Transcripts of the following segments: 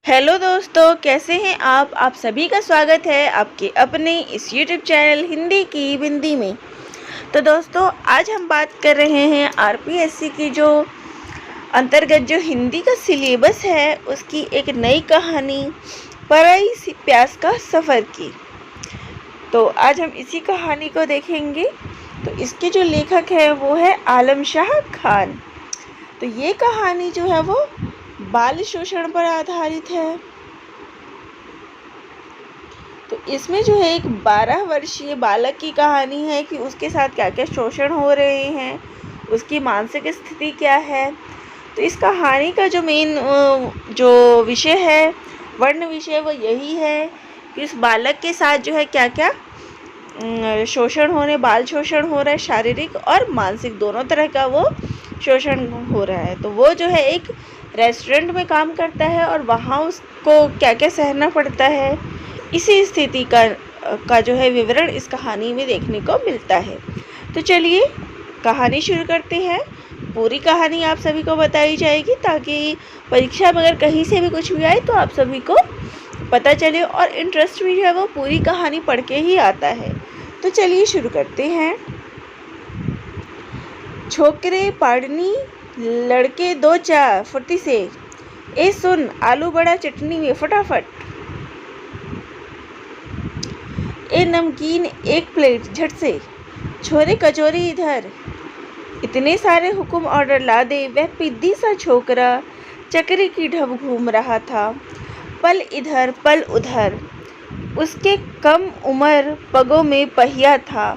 Hello दोस्तों, कैसे हैं आप सभी का स्वागत है आपके अपने इस यूट्यूब चैनल हिंदी की बिंदी में। तो दोस्तों, आज हम बात कर रहे हैं आरपीएससी की जो अंतर्गत जो हिंदी का सिलेबस है उसकी एक नई कहानी पराई सी प्यास का सफ़र की। तो आज हम इसी कहानी को देखेंगे। तो इसके जो लेखक है वो है आलम शाह खान। तो ये कहानी जो है वो बाल शोषण पर आधारित है। तो इसमें जो है एक 12 वर्षीय बालक की कहानी है कि उसके साथ क्या क्या शोषण हो रहे हैं, उसकी मानसिक स्थिति क्या है। तो इस कहानी का जो मेन जो विषय है, वर्ण विषय, वो यही है कि उस बालक के साथ जो है क्या क्या बाल शोषण हो रहा है, शारीरिक और मानसिक दोनों तरह का वो शोषण हो रहा है। तो वो जो है एक रेस्टोरेंट में काम करता है और वहाँ उसको क्या क्या सहना पड़ता है, इसी स्थिति का जो है विवरण इस कहानी में देखने को मिलता है। तो चलिए कहानी शुरू करते हैं। पूरी कहानी आप सभी को बताई जाएगी ताकि परीक्षा में अगर कहीं से भी कुछ भी आए तो आप सभी को पता चले, और इंटरेस्ट भी जो है वो पूरी कहानी पढ़ के ही आता है। तो चलिए शुरू करते हैं। छोकरे पाड़नी लड़के दो चार फुर्ती से, ए सुन आलू बड़ा चटनी में फटाफट, ए नमकीन एक प्लेट झट से, छोरे कचौरी इधर, इतने सारे हुक्म ऑर्डर ला दे। वह पिद्दी सा छोकरा चक्री की ढब घूम रहा था, पल इधर पल उधर। उसके कम उम्र पगों में पहिया था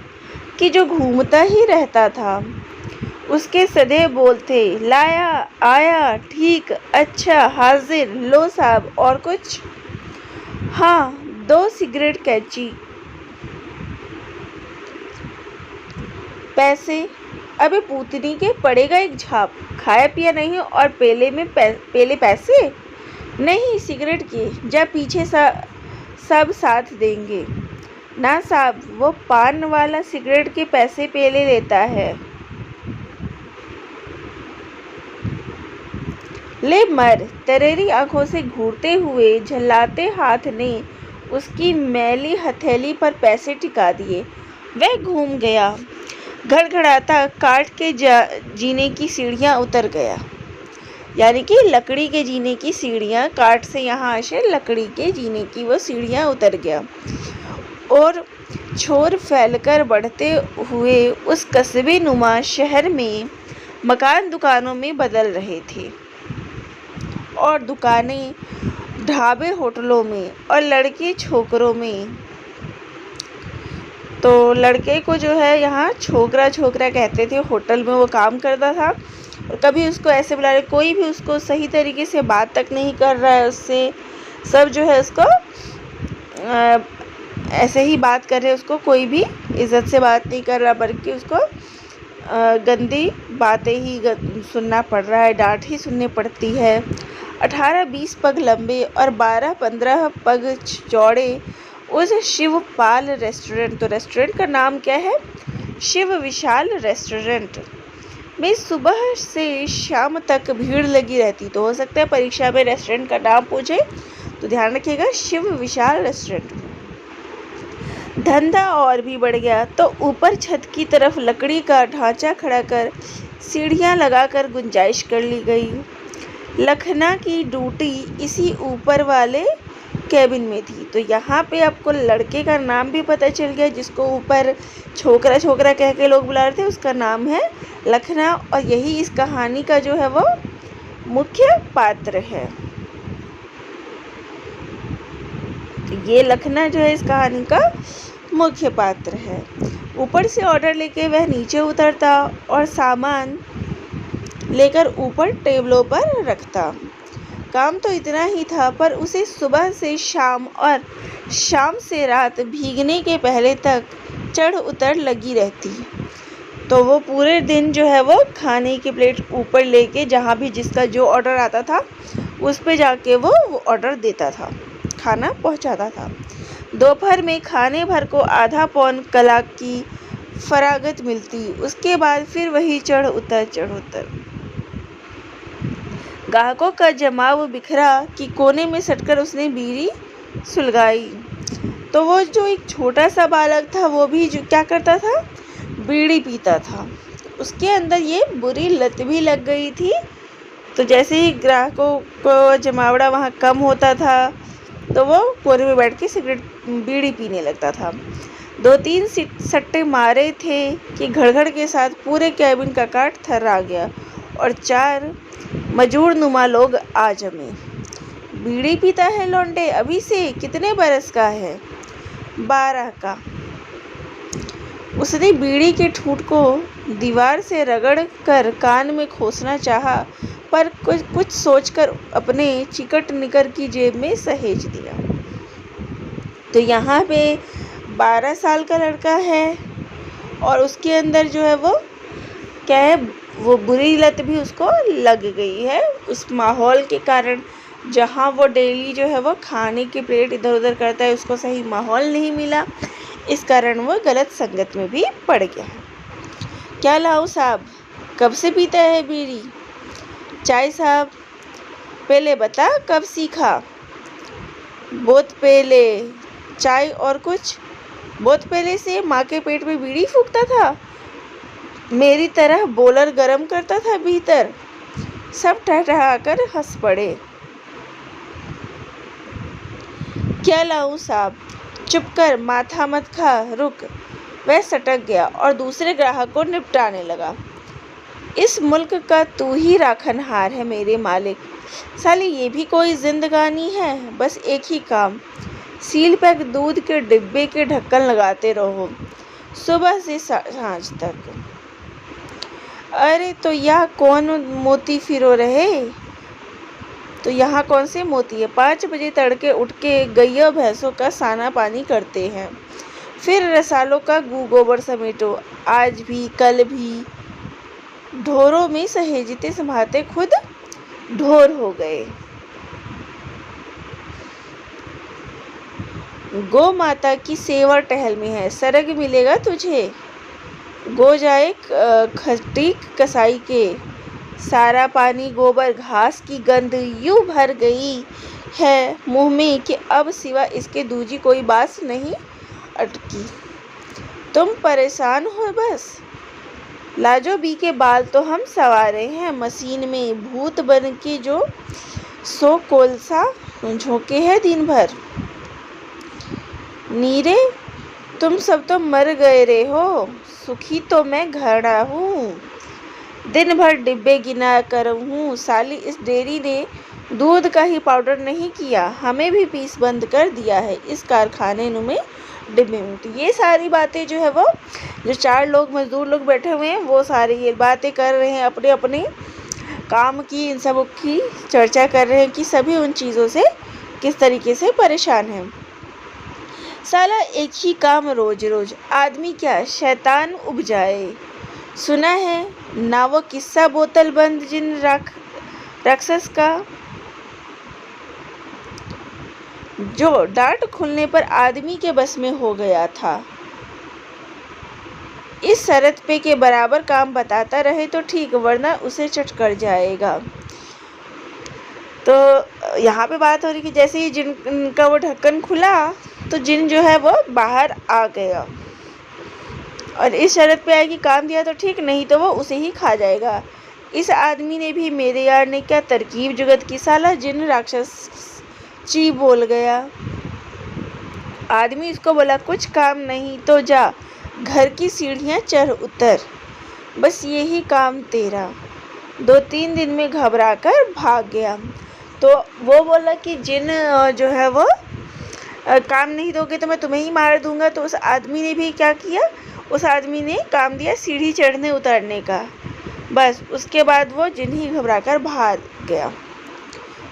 कि जो घूमता ही रहता था। उसके सधे बोल थे, लाया आया ठीक अच्छा हाजिर, लो साहब और कुछ। हाँ 2 सिगरेट कैची, पैसे। अबे पूतनी के पड़ेगा एक झाप, खाया पिया नहीं और पेले पैसे नहीं सिगरेट के, जा पीछे सब साथ देंगे। ना साहब, वो पान वाला सिगरेट के पैसे पेले लेता है। ले मर। तरेरी आंखों से घूरते हुए झल्लाते हाथ ने उसकी मैली हथेली पर पैसे टिका दिए। वह घूम गया, घड़घड़ाता काट के जीने की सीढ़ियां उतर गया। यानी कि लकड़ी के जीने की सीढ़ियां, काट से यहाँ से लकड़ी के जीने की वो सीढ़ियां उतर गया, और छोर फैलकर बढ़ते हुए उस कस्बे नुमा शहर में मकान दुकानों में बदल रहे थे, और दुकानें ढाबे होटलों में और लड़के छोकरों में। तो लड़के को जो है यहाँ छोकरा छोकरा कहते थे। होटल में वो काम करता था और कभी उसको ऐसे बुला रहे, कोई भी उसको सही तरीके से बात तक नहीं कर रहा है उससे, सब जो है उसको ऐसे ही बात कर रहे हैं, उसको कोई भी इज़्ज़त से बात नहीं कर रहा, बल्कि उसको गंदी बातें ही सुनना पड़ रहा है, डांट ही सुननी पड़ती है। 18-20 पग लंबे और 12-15 पग चौड़े उस शिवपाल रेस्टोरेंट, तो रेस्टोरेंट का नाम क्या है, शिव विशाल रेस्टोरेंट में सुबह से शाम तक भीड़ लगी रहती। तो हो सकता है परीक्षा में रेस्टोरेंट का नाम पूछे, तो ध्यान रखिएगा शिव विशाल रेस्टोरेंट। धंधा और भी बढ़ गया तो ऊपर छत की तरफ लकड़ी का ढांचा खड़ा कर सीढ़ियां लगाकर गुंजाइश कर ली गई। लखना की ड्यूटी इसी ऊपर वाले कैबिन में थी। तो यहाँ पे आपको लड़के का नाम भी पता चल गया, जिसको ऊपर छोकरा छोकरा कह के लोग बुला रहे थे, उसका नाम है लखना, और यही इस कहानी का जो है वो मुख्य पात्र है। तो ये लखना जो है इस कहानी का मुख्य पात्र है। ऊपर से ऑर्डर लेके वह नीचे उतरता और सामान लेकर ऊपर टेबलों पर रखता। काम तो इतना ही था, पर उसे सुबह से शाम और शाम से रात भीगने के पहले तक चढ़ उतर लगी रहती। तो वो पूरे दिन जो है वो खाने की प्लेट ऊपर लेके जहाँ भी जिसका जो ऑर्डर आता था उस पे जाके वो ऑर्डर देता था, खाना पहुँचाता था। दोपहर में खाने भर को आधा पौन कलाक की फरागत मिलती, उसके बाद फिर वही चढ़ उतर। ग्राहकों का जमाव बिखरा कि कोने में सटकर उसने बीड़ी सुलगाई। तो वो जो एक छोटा सा बालक था वो भी जो क्या करता था, बीड़ी पीता था। उसके अंदर ये बुरी लत भी लग गई थी। तो जैसे ही ग्राहकों को जमावड़ा वहाँ कम होता था तो वो कोने में बैठ के सिगरेट बीड़ी पीने लगता था। 2-3 सट्टे मारे थे कि घड़घड़ के साथ पूरे कैबिन का काट थर्रा गया और 4 मजूर नुमा लोग आ जमे। बीड़ी पीता है लौंडे अभी से? कितने बरस का है? 12 का। उसने बीड़ी के ठूंठ को दीवार से रगड़ कर कान में खोसना चाहा, पर कुछ सोचकर अपने चिकट निकर की जेब में सहेज दिया। तो यहाँ पे 12 साल का लड़का है और उसके अंदर जो है वो क्या है, वो बुरी लत भी उसको लग गई है उस माहौल के कारण। जहाँ वो डेली जो है वो खाने की प्लेट इधर उधर करता है, उसको सही माहौल नहीं मिला, इस कारण वो गलत संगत में भी पड़ गया है। क्या लाऊं साहब, कब से पीता है बीड़ी? चाय साहब। पहले बता कब सीखा? बहुत पहले। चाय और कुछ? बहुत पहले से माँ के पेट में बीड़ी फूंकता था, मेरी तरह बोलर गरम करता था भीतर। सब ठहठहाकर हंस पड़े। क्या लाऊं साहब? चुप कर, माथा मत खा, रुक। वह सटक गया और दूसरे ग्राहक को निपटाने लगा। इस मुल्क का तू ही राखनहार है मेरे मालिक। साली ये भी कोई जिंदगानी है? बस एक ही काम, सील पैक दूध के डिब्बे के ढक्कन लगाते रहो सुबह से सांझ तक। अरे तो यह कौन मोती फिरो रहे? तो यहाँ कौन से मोती है? 5 बजे तड़के उठ के गैया भैंसों का साना पानी करते हैं, फिर रसालों का गू गोबर समेटो। आज भी कल भी ढोरों में सहेजते संभालते खुद ढोर हो गए। गौ माता की सेवा टहल में है, सरग मिलेगा तुझे। गो जाए खटी कसाई के, सारा पानी गोबर घास की गंध यूं भर गई है मुंह में कि अब सिवा इसके दूजी कोई बात नहीं अटकी। तुम परेशान हो बस। लाजो बी के बाल तो हम सवारे हैं मशीन में, भूत बन के जो सो कोलसा झोंके है दिन भर। नीरे तुम सब तो मर गए रे हो, सुखी तो मैं घड़ा हूँ, दिन भर डिब्बे गिना कर हूँ। साली इस डेयरी ने दूध का ही पाउडर नहीं किया, हमें भी पीस बंद कर दिया है इस कारखाने में डिब्बे में। तो ये सारी बातें जो है वो जो 4 लोग मजदूर लोग बैठे हुए हैं वो सारी ये बातें कर रहे हैं, अपने अपने काम की, इन सब की चर्चा कर रहे हैं कि सभी उन चीज़ों से किस तरीके से परेशान हैं। साला एक ही काम रोज रोज, आदमी क्या शैतान उब जाए। सुना है ना वो किस्सा बोतल बंद जिन राक्षस का, जो डांट खुलने पर आदमी के बस में हो गया था। इस शरत पे के बराबर काम बताता रहे तो ठीक, वरना उसे चट कर जाएगा। तो यहाँ पे बात हो रही कि जैसे ही जिन का वो ढक्कन खुला तो जिन जो है वो बाहर आ गया और इस शर्त पे आया कि काम दिया तो ठीक, नहीं तो वो उसे ही खा जाएगा। इस आदमी ने भी, मेरे यार ने क्या तरकीब जुगत की। साला जिन राक्षस ची बोल गया। आदमी इसको बोला कुछ काम नहीं तो जा घर की सीढ़ियाँ चढ़ उतर, बस यही काम तेरा। 2-3 दिन में घबरा कर भाग गया। तो वो बोला कि जिन जो है वो काम नहीं दोगे तो मैं तुम्हें ही मार दूंगा। तो उस आदमी ने भी क्या किया, उस आदमी ने काम दिया सीढ़ी चढ़ने उतरने का। बस उसके बाद वो जिन ही घबरा कर भाग गया।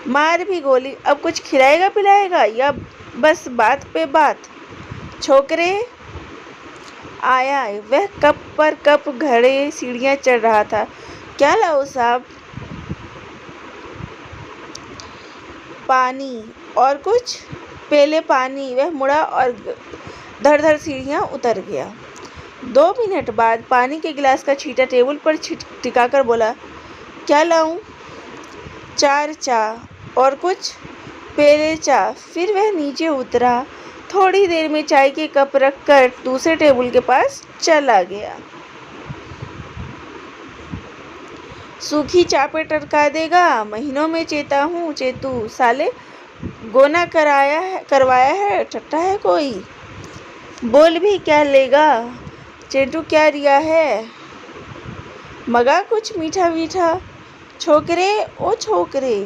मार भी गोली, अब कुछ खिलाएगा पिलाएगा या बस बात पे बात। छोकरे आया, वह कप पर कप घड़े सीढ़ियाँ चढ़ रहा था। क्या लाओ साहब? पानी और कुछ? पहले पानी। वह मुड़ा और धड़ धड़ सीढ़ियाँ उतर गया। 2 मिनट बाद पानी के गिलास का छींटा टेबल पर टिकाकर बोला, क्या लाऊं? 4 चाय और कुछ पेले चाय। फिर वह नीचे उतरा। थोड़ी देर में चाय के कप रखकर दूसरे टेबल के पास चला गया। सूखी चाय पे टरका देगा, महीनों में चेता हूँ चेतू, साले गोना करवाया है, ठट्टा है कोई। बोल भी क्या लेगा चेटू, क्या रिया है, मगा कुछ मीठा मीठा, छोकरे ओ छोकरे।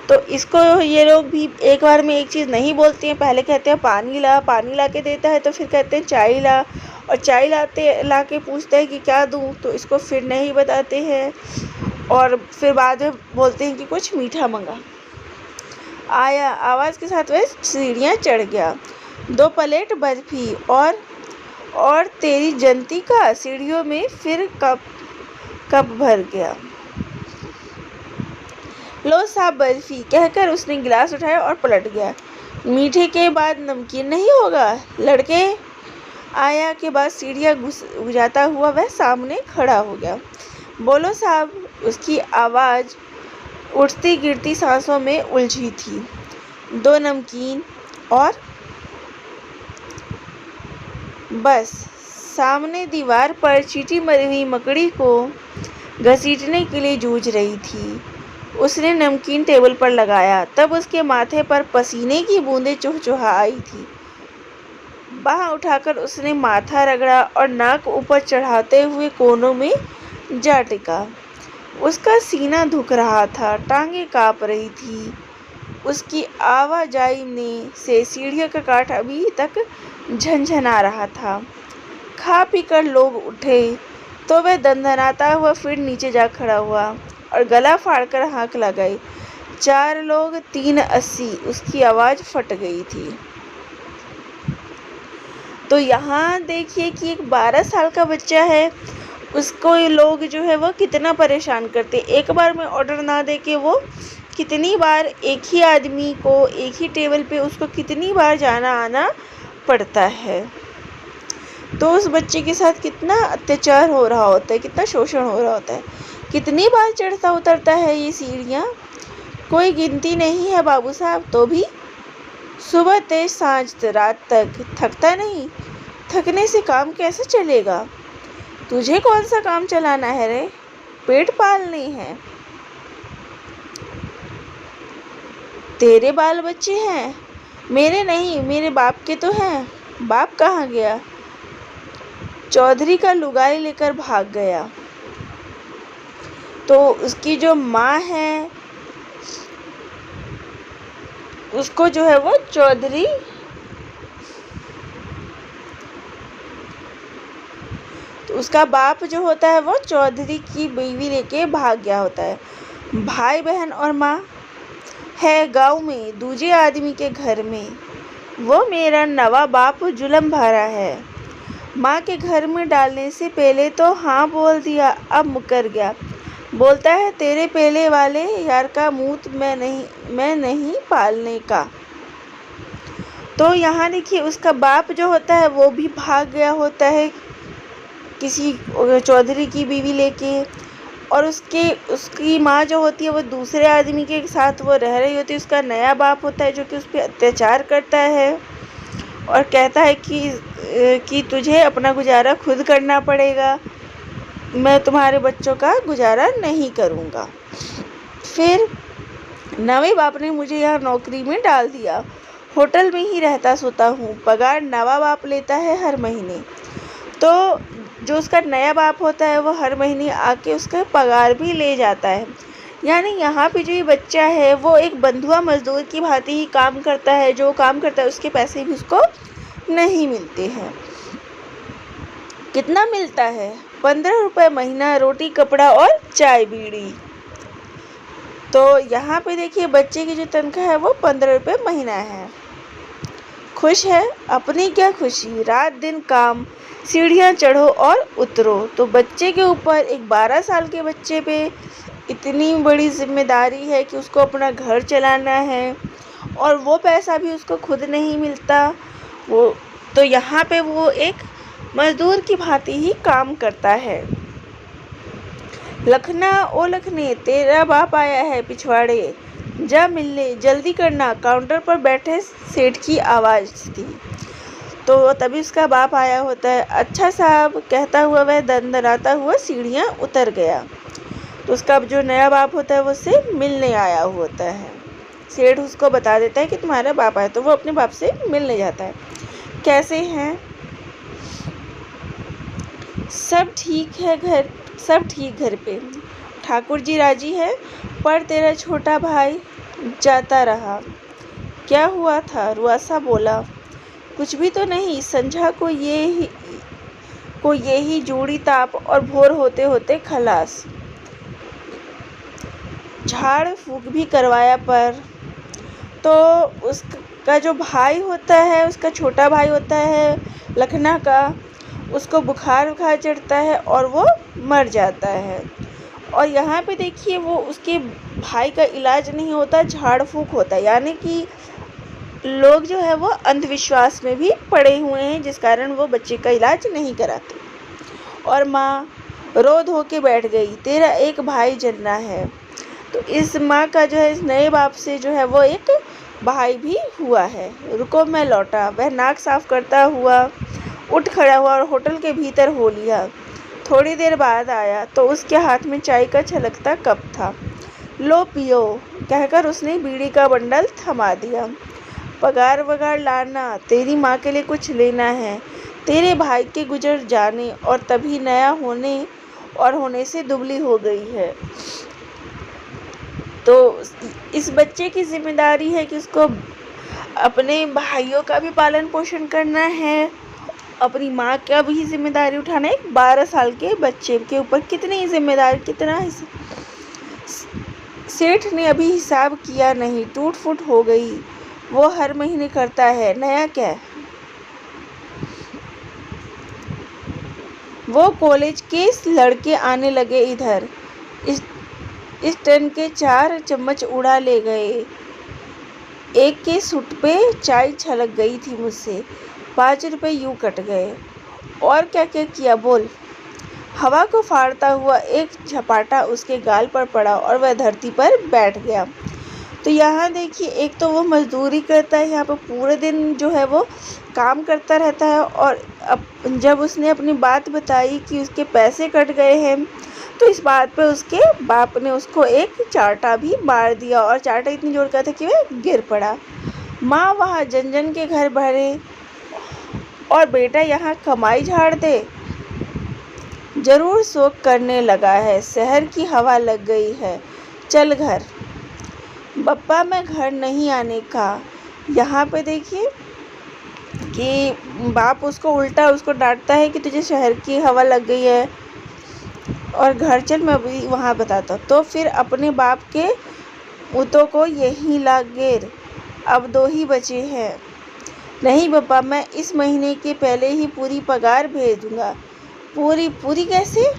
तो इसको ये लोग भी एक बार में एक चीज़ नहीं बोलते हैं। पहले कहते हैं पानी ला के देता है, तो फिर कहते हैं चाय ला, और चाय ला के पूछते हैं कि क्या दूँ, तो इसको फिर नहीं बताते हैं, और फिर बाद में बोलते हैं कि कुछ मीठा मंगा। आया, आवाज़ के साथ वह सीढ़ियाँ चढ़ गया। 2 प्लेट बर्फी और तेरी जनती का। सीढ़ियों में फिर कप भर गया। लो साहब बर्फी, कहकर उसने गिलास उठाया और पलट गया। मीठे के बाद नमकीन नहीं होगा लड़के। आया के बाद सीढ़ियाँ गुजाता हुआ वह सामने खड़ा हो गया। बोलो साहब। उसकी आवाज़ उठती गिरती सांसों में उलझी थी। 2 नमकीन और बस। सामने दीवार पर चीटी मरी हुई मकड़ी को घसीटने के लिए जूझ रही थी। उसने नमकीन टेबल पर लगाया, तब उसके माथे पर पसीने की बूंदें चुहचुहा आई थी। बाँह उठाकर उसने माथा रगड़ा और नाक ऊपर चढ़ाते हुए कोनों में जा टिका। उसका सीना धुक रहा था, टांगें काँप रही थी। उसकी आवाजाही से सीढ़ियों का काठ अभी तक झनझना रहा था। खा पी कर लोग उठे तो वह दंदनाता हुआ फिर नीचे जा खड़ा हुआ और गला फाड़कर हाँक लगाई। 4 लोग 380। उसकी आवाज़ फट गई थी। तो यहाँ देखिए कि एक 12 साल का बच्चा है, उसको ये लोग जो है वो कितना परेशान करते। एक बार में ऑर्डर ना दे के वो कितनी बार एक ही आदमी को एक ही टेबल पे उसको कितनी बार जाना आना पड़ता है। तो उस बच्चे के साथ कितना अत्याचार हो रहा होता है, कितना शोषण हो रहा होता है, कितनी बार चढ़ता उतरता है ये सीढ़ियाँ, कोई गिनती नहीं है बाबू साहब। तो भी सुबह से सांझ रात तक थकता नहीं। थकने से काम कैसे चलेगा? तुझे कौन सा काम चलाना है रे? पेट पालने हैं। तेरे बाल बच्चे हैं, मेरे नहीं, मेरे बाप के तो हैं। बाप कहाँ गया? चौधरी का लुगाई लेकर भाग गया। तो उसकी जो माँ है उसको जो है वो चौधरी, तो उसका बाप जो होता है वो चौधरी की बीवी लेके भाग गया होता है। भाई बहन और माँ है गांव में दूजे आदमी के घर में। वो मेरा नवा बाप जुलम भरा है। माँ के घर में डालने से पहले तो हाँ बोल दिया, अब मुकर गया। बोलता है तेरे पहले वाले यार का मुँह मैं नहीं पालने का। तो यहाँ देखिए उसका बाप जो होता है वो भी भाग गया होता है किसी चौधरी की बीवी लेके, और उसकी माँ जो होती है वो दूसरे आदमी के साथ वो रह रही होती है। उसका नया बाप होता है जो कि उस पर अत्याचार करता है और कहता है कि तुझे अपना गुजारा खुद करना पड़ेगा, मैं तुम्हारे बच्चों का गुजारा नहीं करूँगा। फिर नवे बाप ने मुझे यहाँ नौकरी में डाल दिया। होटल में ही रहता सोता हूँ। पगार नवा बाप लेता है हर महीने। तो जो उसका नया बाप होता है वो हर महीने आके उसका पगार भी ले जाता है। यानी यहाँ पे जो ये बच्चा है वो एक बंधुआ मजदूर की भांति ही काम करता है। जो काम करता है उसके पैसे भी उसको नहीं मिलते हैं। कितना मिलता है? 15 रुपये महीना, रोटी कपड़ा और चाय बीड़ी। तो यहाँ पे देखिए बच्चे की जो तनख्वाह है वो 15 रुपये महीना है। खुश है? अपनी क्या खुशी, रात दिन काम, सीढ़ियाँ चढ़ो और उतरो। तो बच्चे के ऊपर, एक 12 साल के बच्चे पे इतनी बड़ी जिम्मेदारी है कि उसको अपना घर चलाना है और वो पैसा भी उसको खुद नहीं मिलता। वो तो यहाँ पे वो एक मजदूर की भांति ही काम करता है। लखना ओ लखने, तेरा बाप आया है पिछवाड़े, जा मिलने, जल्दी करना। काउंटर पर बैठे सेठ की आवाज़ थी। तो तभी उसका बाप आया होता है। अच्छा साहब, कहता हुआ वह दंदनाता हुआ सीढ़ियाँ उतर गया। तो उसका जो नया बाप होता है वो उससे मिलने आया होता है। सेठ उसको बता देता है कि तुम्हारा बाप आया, तो वो अपने बाप से मिलने जाता है। कैसे हैं? सब ठीक घर पे। ठाकुर जी राजी है, पर तेरा छोटा भाई जाता रहा। क्या हुआ था? रुआसा बोला। कुछ भी तो नहीं, संझा को यही जोड़ी ताप और भोर होते होते खलास। झाड़ फूक भी करवाया, पर तो उसका जो भाई होता है, उसका छोटा भाई होता है लखना का, उसको बुखार चढ़ता है और वो मर जाता है। और यहाँ पे देखिए, वो उसके भाई का इलाज नहीं होता, झाड़ फूक होता है। यानी कि लोग जो है वो अंधविश्वास में भी पड़े हुए हैं, जिस कारण वो बच्चे का इलाज नहीं कराते। और माँ रो धो के बैठ गई, तेरा एक भाई जन्ना है। तो इस माँ का जो है, इस नए बाप से जो है वो एक भाई भी हुआ है। रुको, मैं लौटा। वह नाक साफ करता हुआ उठ खड़ा हुआ और होटल के भीतर हो लिया। थोड़ी देर बाद आया तो उसके हाथ में चाय का छलकता कप था। लो पियो, कहकर उसने बीड़ी का बंडल थमा दिया। पगार वगार लाना, तेरी माँ के लिए कुछ लेना है। तेरे भाई के गुजर जाने और तभी नया होने से दुबली हो गई है। तो इस बच्चे की जिम्मेदारी है कि उसको अपने भाइयों का भी पालन पोषण करना है, अपनी माँ का भी जिम्मेदारी उठाना है। 12 साल के बच्चे के ऊपर कितनी जिम्मेदारी, कितना सेठ ने अभी हिसाब किया नहीं, टूट फूट हो गई। वो हर महीने करता है, नया क्या। वो कॉलेज के लड़के आने लगे इधर। इस टन के 4 चम्मच उड़ा ले गए। एक के सूट पे चाय छलक गई थी मुझसे। 5 रुपए यूं कट गए। और क्या क्या किया, बोल। हवा को फाड़ता हुआ एक झपाटा उसके गाल पर पड़ा और वह धरती पर बैठ गया। तो यहाँ देखिए, एक तो वो मजदूरी करता है, यहाँ पर पूरे दिन जो है वो काम करता रहता है। और अब जब उसने अपनी बात बताई कि उसके पैसे कट गए हैं, तो इस बात पे उसके बाप ने उसको एक चांटा भी मार दिया। और चांटा इतनी जोर का था कि वह गिर पड़ा। माँ वहाँ जन के घर भरे और बेटा यहाँ कमाई झाड़ दे। जरूर शोक करने लगा है, शहर की हवा लग गई है, चल घर। बप्पा मैं घर नहीं आने का। यहाँ पे देखिए कि बाप उसको उल्टा उसको डांटता है कि तुझे शहर की हवा लग गई है और घर चल, मैं अभी वहाँ बताता हूँ। तो फिर अपने बाप के उतों को यहीं ला गिर, अब 2 ही बचे हैं। नहीं बप्पा, मैं इस महीने के पहले ही पूरी पगार भेज दूंगा। पूरी कैसे?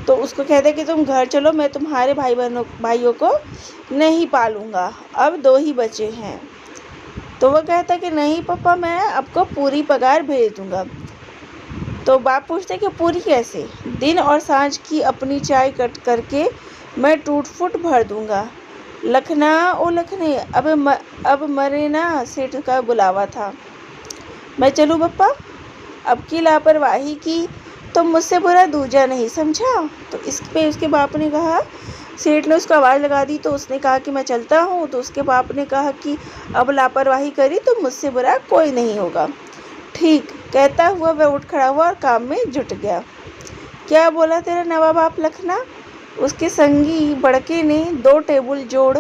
तो उसको कहते कि तुम घर चलो, मैं तुम्हारे भाइयों को नहीं पालूंगा, अब 2 ही बचे हैं। तो वह कहता कि नहीं पापा, मैं आपको पूरी पगार भेज दूंगा। तो बाप पूछते कि पूरी कैसे? दिन और सांझ की अपनी चाय कट करके मैं टूट फूट भर दूंगा। लखना ओ लखने, अब मरे ना, सेठ का बुलावा था। मैं चलूँ बप्पा? अब की लापरवाही की तो मुझसे बुरा दूजा नहीं, समझा? तो इस पे उसके बाप ने कहा, सेठ ने उसको आवाज़ लगा दी। तो उसने कहा कि मैं चलता हूँ। तो उसके बाप ने कहा कि अब लापरवाही करी तो मुझसे बुरा कोई नहीं होगा। ठीक कहता हुआ वह उठ खड़ा हुआ और काम में जुट गया। क्या बोला तेरा नवा बाप लखना? उसके संगी बड़के ने 2 टेबल जोड़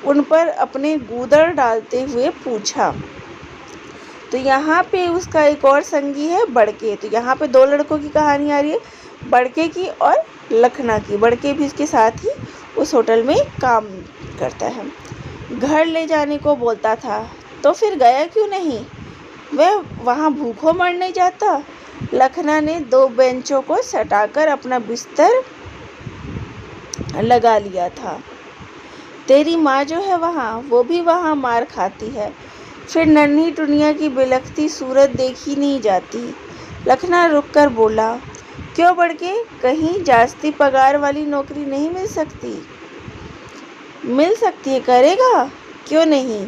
उन पर अपने गूदड़ डालते हुए पूछा। तो यहाँ पे उसका एक और संगी है बड़के। तो यहाँ पे 2 लड़कों की कहानी आ रही है, बड़के की और लखना की। बड़के भी उसके साथ ही उस होटल में काम करता है। घर ले जाने को बोलता था, तो फिर गया क्यों नहीं? वह वहाँ भूखों मरने जाता। लखना ने 2 बेंचों को सटाकर अपना बिस्तर लगा लिया था। तेरी माँ जो है वहाँ, वो भी वहाँ मार खाती है, फिर नन्ही टुनिया की बिलखती सूरत देखी नहीं जाती। लखना रुक कर बोला, क्यों बड़के, कहीं जास्ती पगार वाली नौकरी नहीं मिल सकती? मिल सकती है, करेगा? क्यों नहीं?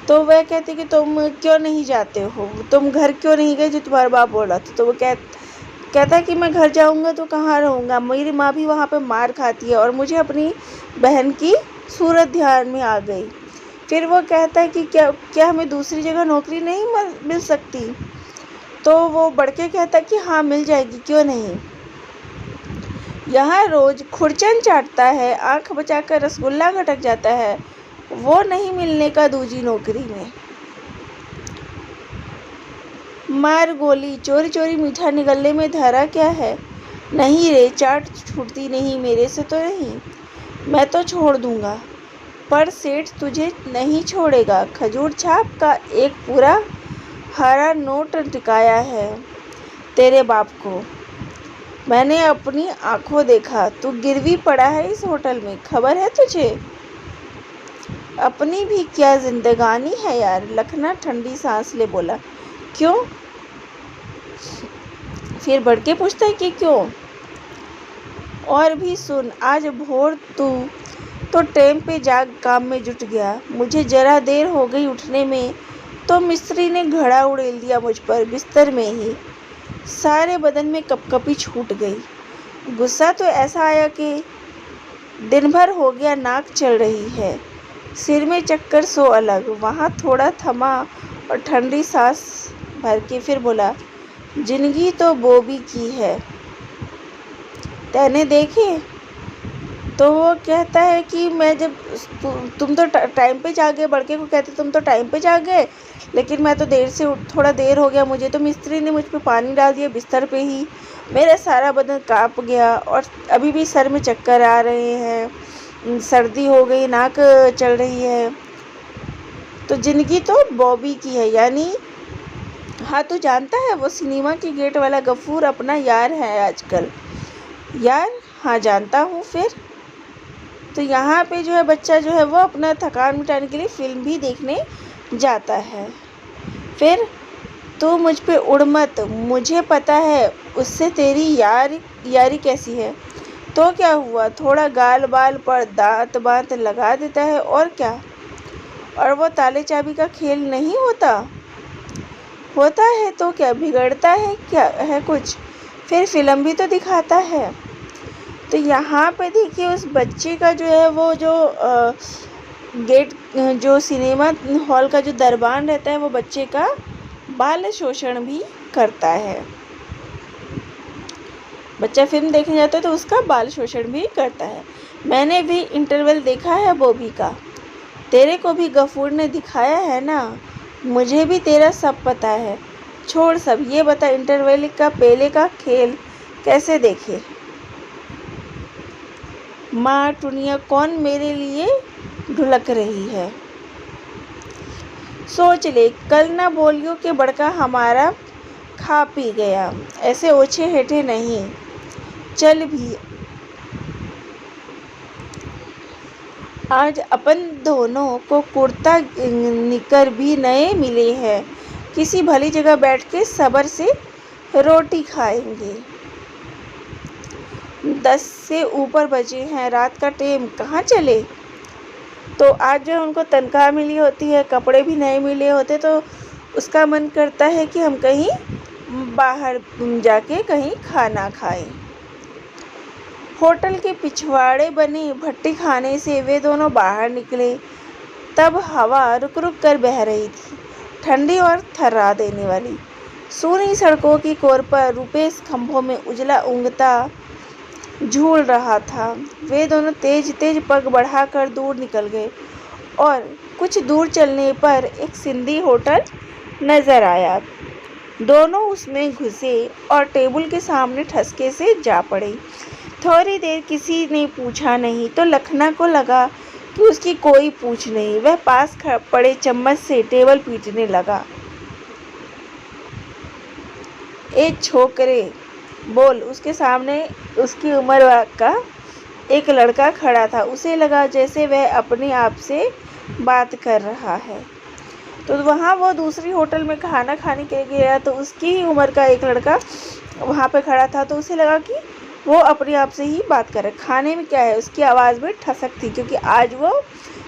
तो वह कहती कि तुम क्यों नहीं जाते हो, तुम घर क्यों नहीं गए जो तुम्हारा बाप बोला था? तो वो कहता है कि मैं घर जाऊंगा तो कहाँ रहूँगा, मेरी माँ भी वहाँ पे मार खाती है और मुझे अपनी बहन की सूरत ध्यान में आ गई। फिर वो कहता है कि क्या हमें दूसरी जगह नौकरी नहीं मिल सकती? तो वो बड़के कहता है कि हाँ मिल जाएगी, क्यों नहीं। यहाँ रोज खुरचन चाटता है, आंख बचाकर रसगुल्ला खटक जाता है, वो नहीं मिलने का दूजी नौकरी में। मार गोली, चोरी चोरी मीठा निगलने में धरा क्या है? नहीं रे, चाट छूटती नहीं मेरे से तो नहीं, मैं तो छोड़ दूंगा, पर सेठ तुझे नहीं छोड़ेगा। खजूर छाप का एक पूरा हरा नोट टिकाया है तेरे बाप को, मैंने अपनी आंखों देखा। तू गिरवी पड़ा है इस होटल में, खबर है तुझे? अपनी भी क्या जिंदगानी है यार। लखना ठंडी सांस ले बोला। क्यों? फिर बड़के पूछता है कि क्यों? और भी सुन, आज भोर तू तो टाइम पे जाग काम में जुट गया, मुझे जरा देर हो गई उठने में तो मिस्त्री ने घड़ा उड़ेल दिया मुझ पर बिस्तर में ही, सारे बदन में कपकपी छूट गई। गुस्सा तो ऐसा आया कि दिन भर हो गया नाक चल रही है, सिर में चक्कर सो अलग। वहाँ थोड़ा थमा और ठंडी सांस भर के फिर बोला, जिंदगी तो बोबी की है, तैने देखे? तो वो कहता है कि मैं जब तुम तो टाइम पे जाग गए, बड़के को कहते तुम तो टाइम पे जाग गए, लेकिन मैं तो थोड़ा देर हो गया मुझे, तो मिस्त्री ने मुझ पे पानी डाल दिया बिस्तर पे ही, मेरा सारा बदन कांप गया और अभी भी सर में चक्कर आ रहे हैं, सर्दी हो गई, नाक चल रही है। तो जिंदगी तो बॉबी की है, यानी हाँ तू जानता है वो सिनेमा के गेट वाला गफूर अपना यार है आजकल। यार? हाँ जानता हूँ। फिर तो यहाँ पे जो है बच्चा जो है वो अपना थकान मिटाने के लिए फिल्म भी देखने जाता है। फिर तू मुझ पे उड़ मत, मुझे पता है उससे तेरी यारी कैसी है। तो क्या हुआ, थोड़ा गाल बाल पर दांत बांत लगा देता है और क्या, और वो ताले चाबी का खेल नहीं होता है तो क्या बिगड़ता है, क्या है कुछ? फिर फिल्म भी तो दिखाता है। तो यहाँ पे देखिए उस बच्चे का जो है वो जो गेट जो सिनेमा हॉल का जो दरबान रहता है वो बच्चे का बाल शोषण भी करता है। बच्चा फिल्म देखने जाता है तो उसका बाल शोषण भी करता है। मैंने भी इंटरवल देखा है बॉबी का, तेरे को भी गफूर ने दिखाया है ना, मुझे भी तेरा सब पता है। छोड़ सब, ये बता इंटरवल का पहले का खेल कैसे देखे? माँ टुनिया कौन मेरे लिए ढुलक रही है? सोच ले, कल ना बोलियो कि बड़का हमारा खा पी गया, ऐसे ओछे हेठे नहीं। चल भी, आज अपन दोनों को कुर्ता निकर भी नए मिले हैं, किसी भली जगह बैठ के सब्र से रोटी खाएंगे। 10 से ऊपर बजे हैं, रात का टाइम, कहाँ चले? तो आज जो उनको तनख्वाह मिली होती है, कपड़े भी नए मिले होते, तो उसका मन करता है कि हम कहीं बाहर जाके कहीं खाना खाएं। होटल के पिछवाड़े बने भट्टी खाने से वे दोनों बाहर निकले। तब हवा रुक रुक कर बह रही थी, ठंडी और थर्रा देने वाली। सूनी सड़कों की कोर पर रुपेश खंभों में उजला ऊँगता झूल रहा था। वे दोनों तेज तेज पग बढ़ाकर दूर निकल गए और कुछ दूर चलने पर एक सिंधी होटल नजर आया। दोनों उसमें घुसे और टेबल के सामने ठसके से जा पड़े। थोड़ी देर किसी ने पूछा नहीं तो लखना को लगा कि उसकी कोई पूछ नहीं। वह पास पड़े चम्मच से टेबल पीटने लगा। ए छोकरे बोल। उसके सामने उसकी उम्र का एक लड़का खड़ा था। उसे लगा जैसे वह अपने आप से बात कर रहा है। तो वहाँ वो दूसरी होटल में खाना खाने के लिए गया तो उसकी ही उम्र का एक लड़का वहाँ पे खड़ा था तो उसे लगा कि वो अपने आप से ही बात कर रहा है। खाने में क्या है, उसकी आवाज़ में ठसक थी, क्योंकि आज वो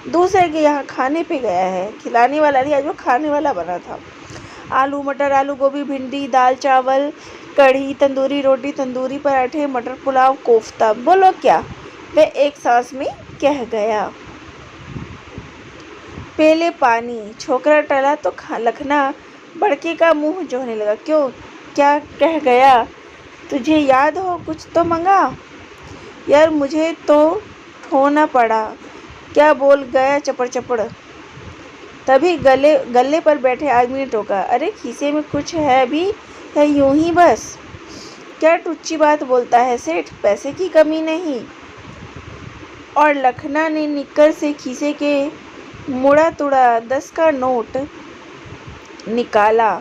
दूसरे के यहाँ खाने पे गया है। खिलाने वाला नहीं, आज वो खाने वाला बना था। आलू मटर, आलू गोभी, भिंडी, दाल चावल, कढ़ी, तंदूरी रोटी, तंदूरी पराठे, मटर पुलाव, कोफ्ता। बोलो क्या, वह एक सांस में कह गया। पहले पानी। छोकरा टला तो लखना बड़के का मुंह जोहने लगा। क्यों, क्या कह गया? तुझे याद हो, कुछ तो मंगा। यार मुझे तो ठोना पड़ा। क्या बोल गया चपड़ चपड़। तभी गले पर बैठे आदमी ने टोका। अरे खीसे में कुछ है भी या यूं ही बस? क्या टुच्ची बात बोलता है सेठ, पैसे की कमी नहीं। और लखना ने निक्कर से खीसे के मुड़ा तुड़ा 10 का नोट निकाला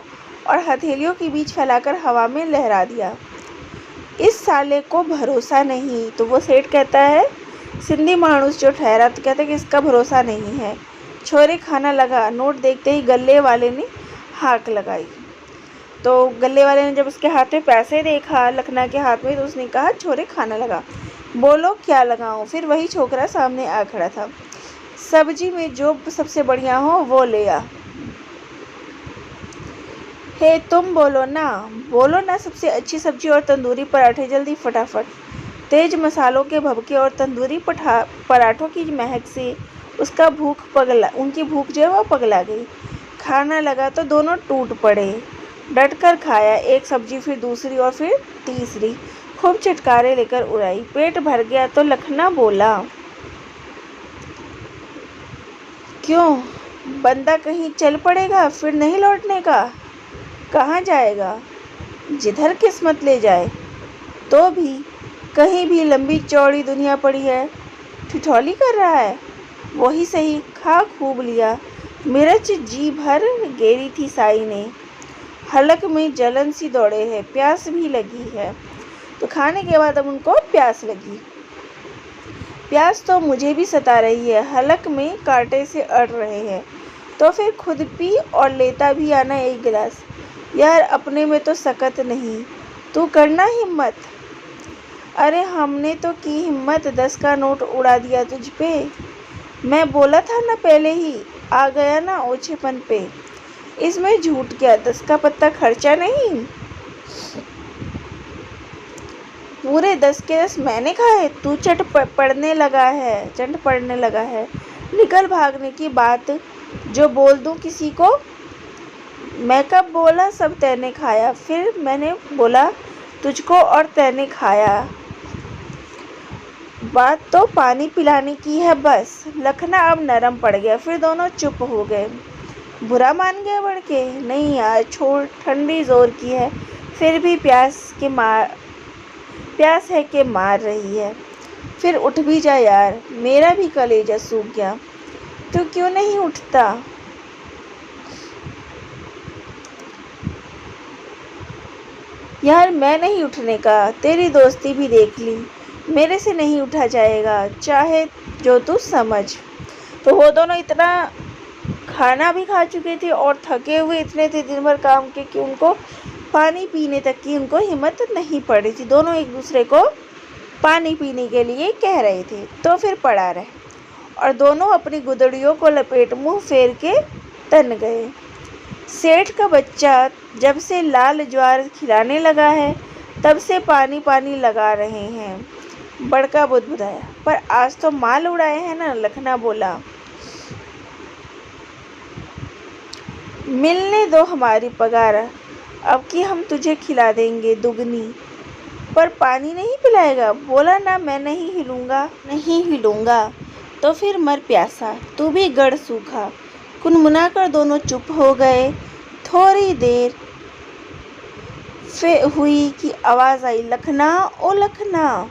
और हथेलियों के बीच फैलाकर हवा में लहरा दिया। इस साले को भरोसा नहीं। तो वो सेठ कहता है, सिंधी मानुस जो ठहरा, तो कहता है कि इसका भरोसा नहीं है। छोरे खाना लगा। नोट देखते ही गले वाले ने हाक लगाई। तो गले वाले ने जब उसके हाथ में पैसे देखा, लखना के हाथ में, तो उसने कहा, छोरे खाना लगा। बोलो क्या लगाऊं? फिर वही छोकरा सामने आ खड़ा था। सब्जी में जो सबसे बढ़िया हो वो ले आ। हे तुम बोलो ना, सबसे अच्छी सब्जी और तंदूरी पराठे, जल्दी फटाफट। तेज मसालों के भभके और तंदूरी पराठों की महक से उनकी भूख जो है वो पगला गई। खाना लगा तो दोनों टूट पड़े। डट कर खाया, एक सब्जी, फिर दूसरी और फिर तीसरी। खूब चटकारे लेकर उड़ाई। पेट भर गया तो लखना बोला, क्यों, बंदा कहीं चल पड़ेगा फिर नहीं लौटने का? कहाँ जाएगा? जिधर किस्मत ले जाए। तो भी कहीं भी लंबी चौड़ी दुनिया पड़ी है, ठिठौली कर रहा है। वही सही, खा खूब लिया। मिर्च जी भर गेरी थी साई ने। हलक में जलन सी दौड़े है, प्यास भी लगी है। तो खाने के बाद अब उनको प्यास लगी। प्यास तो मुझे भी सता रही है, हलक में कांटे से अड़ रहे हैं। तो फिर खुद पी और लेता भी आना एक गिलास। यार अपने में तो सकत नहीं, तू करना हिम्मत। अरे हमने तो की हिम्मत, 10 का नोट उड़ा दिया तुझ पे। मैं बोला था ना पहले ही, आ गया ना ओछेपन पे। इसमें झूठ क्या, 10 का पत्ता खर्चा नहीं। पूरे 10 के 10 मैंने खाए, तू चट पड़ने लगा है। निकल भागने की बात जो बोल दूं किसी को। मैं कब बोला सब तैने खाया? फिर मैंने बोला तुझको और तैने खाया। बात तो पानी पिलाने की है बस। लखना अब नरम पड़ गया। फिर दोनों चुप हो गए। बुरा मान गया बड़के? नहीं यार, छोड़, ठंडी जोर की है, फिर भी प्यास है कि मार रही है। फिर उठ भी जा यार, मेरा भी कलेजा सूख गया। तो क्यों नहीं उठता? यार मैं नहीं उठने का, तेरी दोस्ती भी देख ली, मेरे से नहीं उठा जाएगा, चाहे जो तू समझ। तो वो दोनों इतना खाना भी खा चुके थे और थके हुए इतने थे दिन भर काम के कि उनको पानी पीने तक की उनको हिम्मत नहीं पड़ रही थी। दोनों एक दूसरे को पानी पीने के लिए कह रहे थे। तो फिर पड़ा रहे और दोनों अपनी गुदड़ियों को लपेट मुंह फेर के तन गए। सेठ का बच्चा जब से लाल ज्वार खिलाने लगा है तब से पानी पानी लगा रहे हैं। बड़का बुदबुदाया, पर आज तो माल उड़ाए हैं ना। लखना बोला, मिलने दो हमारी पगार, अब की हम तुझे खिला देंगे दुगनी। पर पानी नहीं पिलाएगा? बोला ना मैं नहीं हिलूंगा। तो फिर मर प्यासा, तू भी गड़ सूखा। कुनमुना कर दोनों चुप हो गए। थोड़ी देर हुई कि आवाज आई, लखना, ओ लखना।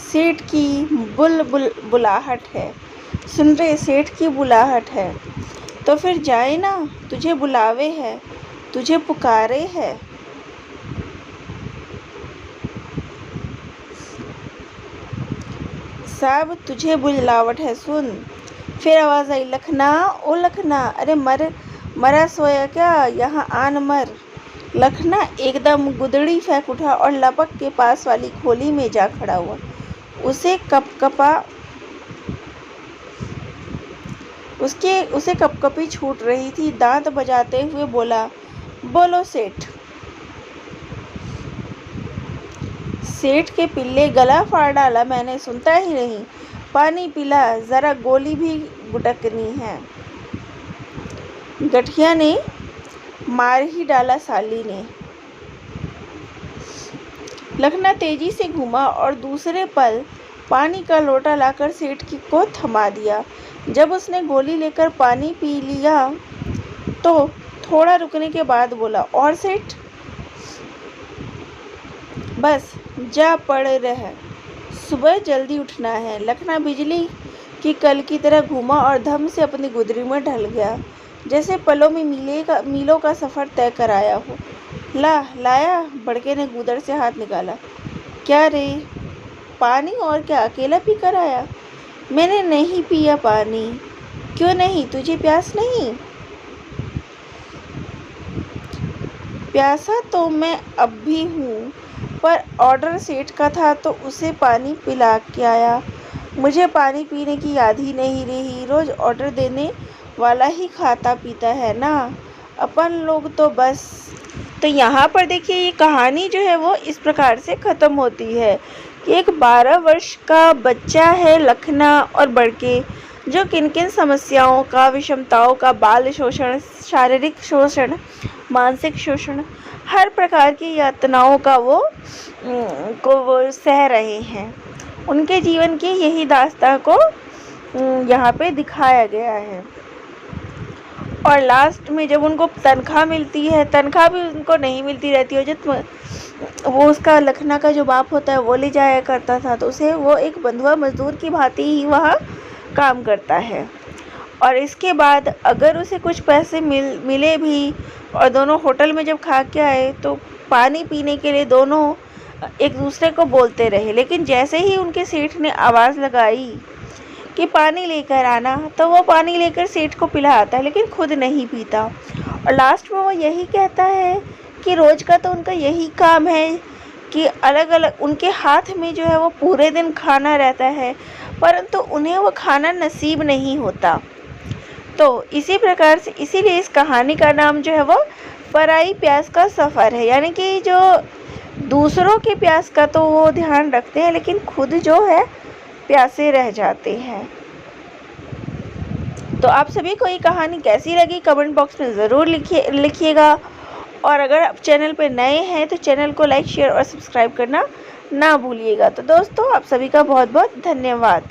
सेठ की बुलाहट है। सुन रहे, सेठ की बुलाहट है। तो फिर जाए ना, तुझे बुलावे है, तुझे पुकारे है। साहब तुझे बुलावट है, सुन। फिर आवाज़ आई, लखना ओ लखना, अरे मरा सोया क्या, यहाँ आन मर। लखना एकदम गुदड़ी फेंक उठा और लपक के पास वाली खोली में जा खड़ा हुआ। उसे कपकपी छूट रही थी। दांत बजाते हुए बोला, बोलो सेठ। सेठ के पिल्ले गला फाड़ डाला मैंने, सुनता ही नहीं। पानी पिला, जरा गोली भी गुटकनी है। गठिया ने मार ही डाला साली ने। लखना तेजी से घूमा और दूसरे पल पानी का लोटा लाकर सेठ को थमा दिया। जब उसने गोली लेकर पानी पी लिया तो थोड़ा रुकने के बाद बोला, और सेठ? बस जा पड़ रह, सुबह जल्दी उठना है। लखना बिजली की कल की तरह घूमा और धम से अपनी गुदरी में ढल गया, जैसे पलों में मीलों का सफ़र तय कर आया हो। लाया? बड़के ने गूदड़ से हाथ निकाला। क्या रे, पानी? और क्या अकेला पी कर आया? मैंने नहीं पिया पानी। क्यों नहीं? तुझे प्यास नहीं? प्यासा तो मैं अब भी हूँ, पर ऑर्डर सेठ का था तो उसे पानी पिला के आया। मुझे पानी पीने की याद ही नहीं रही। रोज ऑर्डर देने वाला ही खाता पीता है ना, अपन लोग तो बस। तो यहाँ पर देखिए, ये कहानी जो है वो इस प्रकार से ख़त्म होती है कि एक 12 वर्ष का बच्चा है लखना और बड़के, जो किन किन समस्याओं का, विषमताओं का, बाल शोषण, शारीरिक शोषण, मानसिक शोषण, हर प्रकार की यातनाओं का वो सह रहे हैं। उनके जीवन की यही दास्तां को यहाँ पे दिखाया गया है। और लास्ट में जब उनको तनख्वाह मिलती है, तनख्वाह भी उनको नहीं मिलती रहती है, जब वो उसका लखना का जो बाप होता है वो ले जाया करता था, तो उसे वो एक बंधुआ मजदूर की भांति ही वहाँ काम करता है। और इसके बाद अगर उसे कुछ पैसे मिले भी और दोनों होटल में जब खा के आए तो पानी पीने के लिए दोनों एक दूसरे को बोलते रहे, लेकिन जैसे ही उनके सेठ ने आवाज़ लगाई कि पानी लेकर आना, तो वो पानी लेकर सेठ को पिलाता है, लेकिन खुद नहीं पीता। और लास्ट में वो यही कहता है कि रोज़ का तो उनका यही काम है कि अलग अलग उनके हाथ में जो है वो पूरे दिन खाना रहता है, परंतु उन्हें वो खाना नसीब नहीं होता। तो इसी प्रकार से, इसीलिए इस कहानी का नाम जो है वो पराई प्यास का सफ़र है। यानी कि जो दूसरों के प्यास का तो वो ध्यान रखते हैं, लेकिन खुद जो है प्यासे रह जाते हैं। तो आप सभी को ये कहानी कैसी लगी कमेंट बॉक्स में ज़रूर लिखिएगा। और अगर आप चैनल पर नए हैं तो चैनल को लाइक, शेयर और सब्सक्राइब करना ना भूलिएगा। तो दोस्तों, आप सभी का बहुत बहुत धन्यवाद।